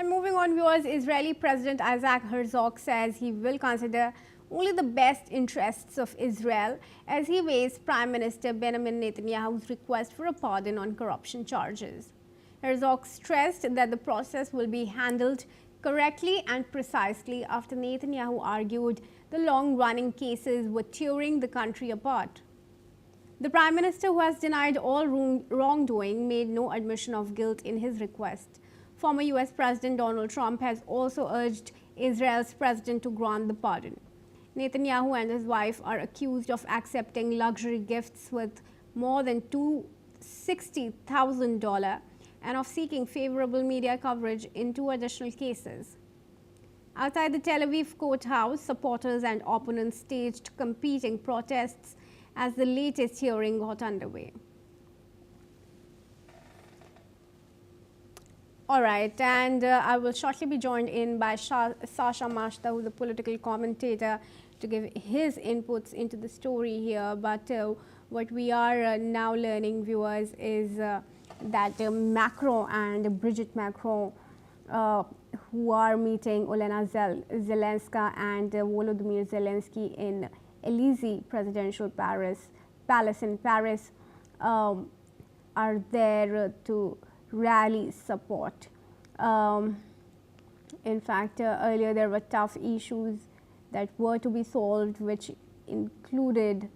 And moving on, viewers, Israeli President Isaac Herzog says he will consider only the best interests of Israel as he weighs Prime Minister Benjamin Netanyahu's request for a pardon on corruption charges. Herzog stressed that the process will be handled correctly and precisely after Netanyahu argued the long-running cases were tearing the country apart. The Prime Minister, who has denied all wrongdoing, made no admission of guilt in his request. Former US President Donald Trump has also urged Israel's president to grant the pardon. Netanyahu and his wife are accused of accepting luxury gifts worth more than $260,000 and of seeking favorable media coverage in 2 additional cases. Outside the Tel Aviv courthouse, supporters and opponents staged competing protests as the latest hearing got underway. All right, and I will shortly be joined in by Sasha Mashta, who is a political commentator, to give his inputs into the story here. But what we are now learning, viewers, is that Macron and Brigitte Macron, who are meeting Olena Zelenska and Volodymyr Zelensky in Élysée Presidential Palace in Paris, are there to rally support. In fact, earlier there were tough issues that were to be solved, which included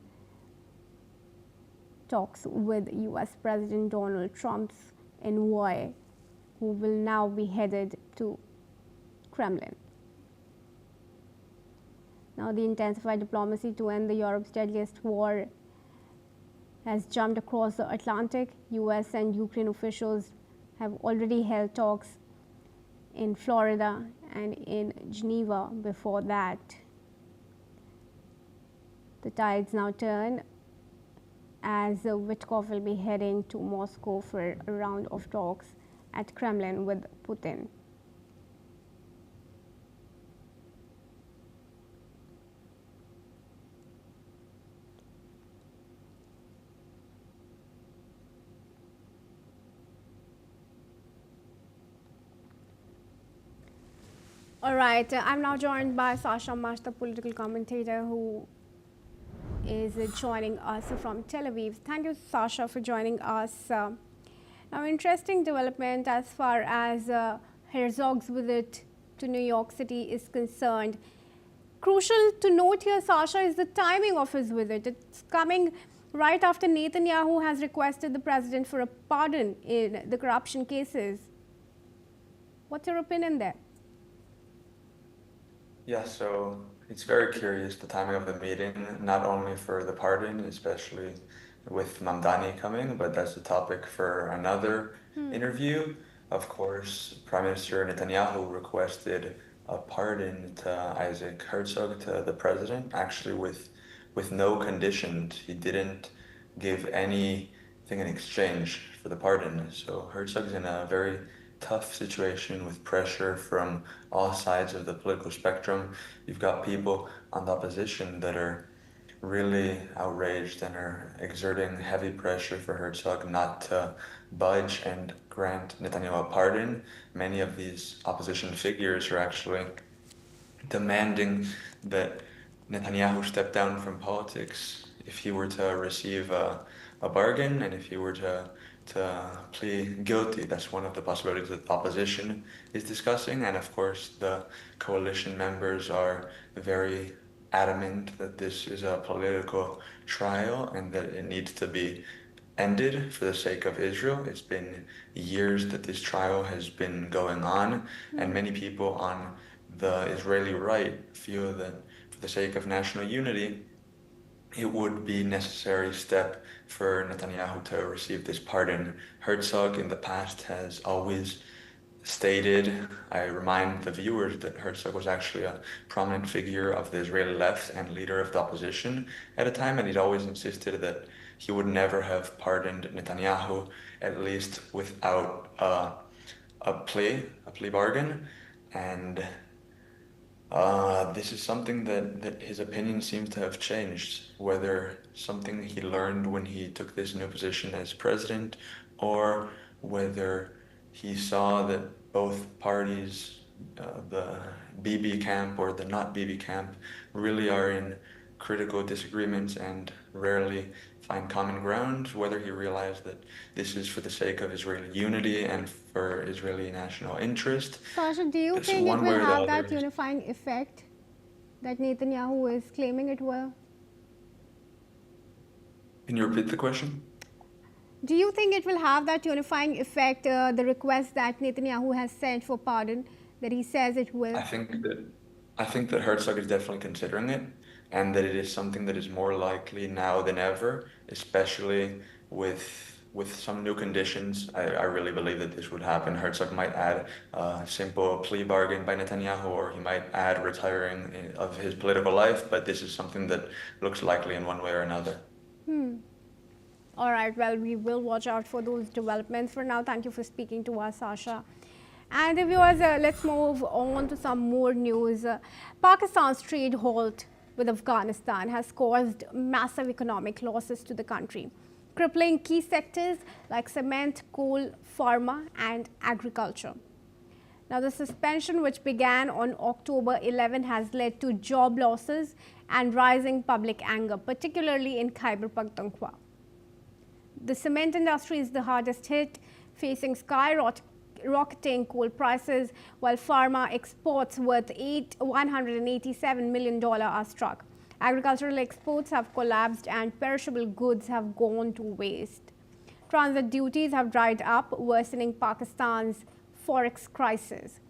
talks with US President Donald Trump's envoy, who will now be headed to Kremlin. Now, the intensified diplomacy to end Europe's deadliest war has jumped across the Atlantic. US and Ukraine officials have already held talks in Florida and in Geneva before that. The tides now turn as Witkoff will be heading to Moscow for a round of talks at Kremlin with Putin. All right, I'm now joined by Sasha Mashta, political commentator, who is joining us from Tel Aviv. Thank you, Sasha, for joining us. Now, interesting development as far as Herzog's visit to New York City is concerned. Crucial to note here, Sasha, is the timing of his visit. It's coming right after Netanyahu has requested the president for a pardon in the corruption cases. What's your opinion there? Yeah, so it's very curious, the timing of the meeting, not only for the pardon, especially with Mamdani coming, but that's the topic for another interview. Of course, Prime Minister Netanyahu requested a pardon to Isaac Herzog, to the president, actually with no conditions. He didn't give anything in exchange for the pardon. So Herzog's in a very tough situation with pressure from all sides of the political spectrum. You've got people on the opposition that are really outraged and are exerting heavy pressure for Herzog not to budge and grant Netanyahu a pardon. Many of these opposition figures are actually demanding that Netanyahu step down from politics if he were to receive a bargain and if he were to plead guilty. That's one of the possibilities that the opposition is discussing. And of course, the coalition members are very adamant that this is a political trial and that it needs to be ended for the sake of Israel. It's been years that this trial has been going on, and many people on the Israeli right feel that for the sake of national unity, it would be a necessary step for Netanyahu to receive this pardon. Herzog in the past has always stated, I remind the viewers, that Herzog was actually a prominent figure of the Israeli left and leader of the opposition at a time, and he'd always insisted that he would never have pardoned Netanyahu, at least without a plea bargain. And this is something that his opinion seems to have changed, whether something he learned when he took this new position as president, or whether he saw that both parties, the Bibi camp or the not Bibi camp, really are in critical disagreements and rarely find common ground, whether he realized that this is for the sake of Israeli unity and for Israeli national interest. Sasha, do you It's think it one way will or the have other. that unifying effect that Netanyahu is claiming it will? Can you repeat the question? Do you think it will have that unifying effect, the request that Netanyahu has sent for pardon, that he says it will? I think that Herzog is definitely considering it, and that it is something that is more likely now than ever, especially with some new conditions. I really believe that this would happen. Herzog might add a simple plea bargain by Netanyahu, or he might add retiring of his political life, but this is something that looks likely in one way or another. All right, well, we will watch out for those developments. For now, thank you for speaking to us, Sasha. And viewers, let's move on to some more news. Pakistan's trade halt with Afghanistan has caused massive economic losses to the country, crippling key sectors like cement, coal, pharma, and agriculture. Now, the suspension, which began on October 11, has led to job losses and rising public anger, particularly in Khyber Pakhtunkhwa. The cement industry is the hardest hit, facing skyrocketing coal prices, while pharma exports worth $187 million are struck. Agricultural exports have collapsed and perishable goods have gone to waste. Transit duties have dried up, worsening Pakistan's forex crisis.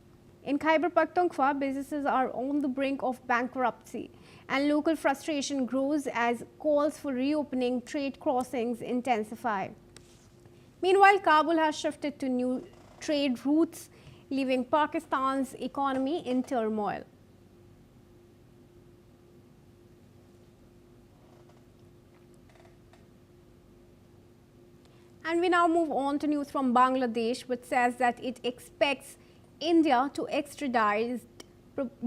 In Khyber Pakhtunkhwa, businesses are on the brink of bankruptcy, and local frustration grows as calls for reopening trade crossings intensify. Meanwhile, Kabul has shifted to new trade routes, leaving Pakistan's economy in turmoil. And we now move on to news from Bangladesh, which says that it expects India to extradite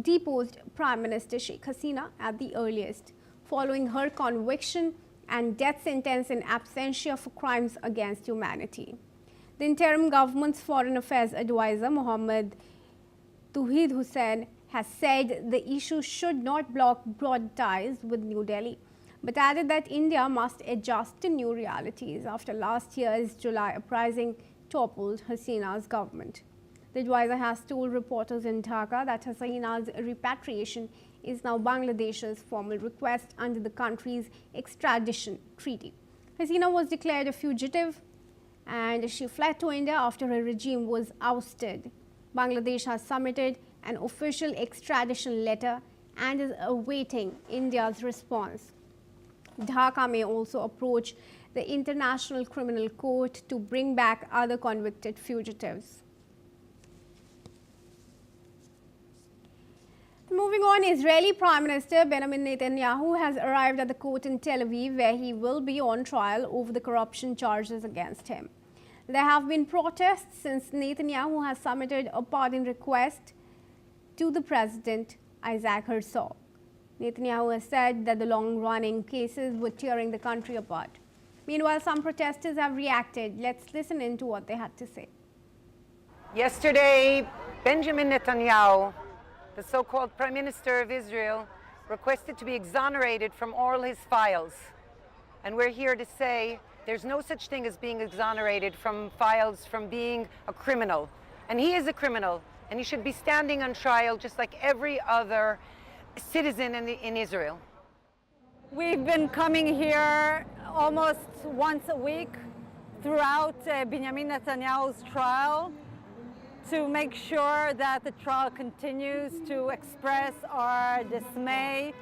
deposed Prime Minister Sheikh Hasina at the earliest, following her conviction and death sentence in absentia for crimes against humanity. The interim government's foreign affairs advisor, Mohammad Tauheed Hussain, has said the issue should not block broad ties with New Delhi, but added that India must adjust to new realities after last year's July uprising toppled Hasina's government. The advisor has told reporters in Dhaka that Hasina's repatriation is now Bangladesh's formal request under the country's extradition treaty. Hasina was declared a fugitive and she fled to India after her regime was ousted. Bangladesh has submitted an official extradition letter and is awaiting India's response. Dhaka may also approach the International Criminal Court to bring back other convicted fugitives. Moving on, Israeli Prime Minister Benjamin Netanyahu has arrived at the court in Tel Aviv, where he will be on trial over the corruption charges against him. There have been protests since Netanyahu has submitted a pardon request to the President Isaac Herzog. Netanyahu has said that the long-running cases were tearing the country apart. Meanwhile, some protesters have reacted. Let's listen in to what they had to say. Yesterday, Benjamin Netanyahu, the so-called Prime Minister of Israel, requested to be exonerated from all his files. And we're here to say there's no such thing as being exonerated from files from being a criminal. And he is a criminal, and he should be standing on trial just like every other citizen in Israel. We've been coming here almost once a week throughout Benjamin Netanyahu's trial to make sure that the trial continues, to express our dismay,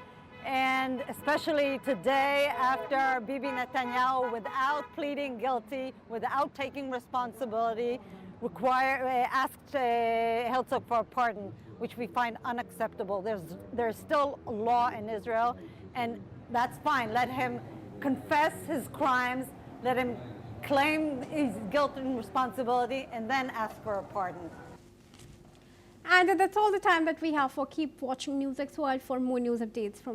and especially today after Bibi Netanyahu, without pleading guilty, without taking responsibility, asked Herzog for a pardon, which we find unacceptable. There's still a law in Israel, and that's fine. Let him confess his crimes, let him claim his guilt and responsibility, and then ask for a pardon. And that's all the time that we have for Keep Watching NewsX World for more news updates from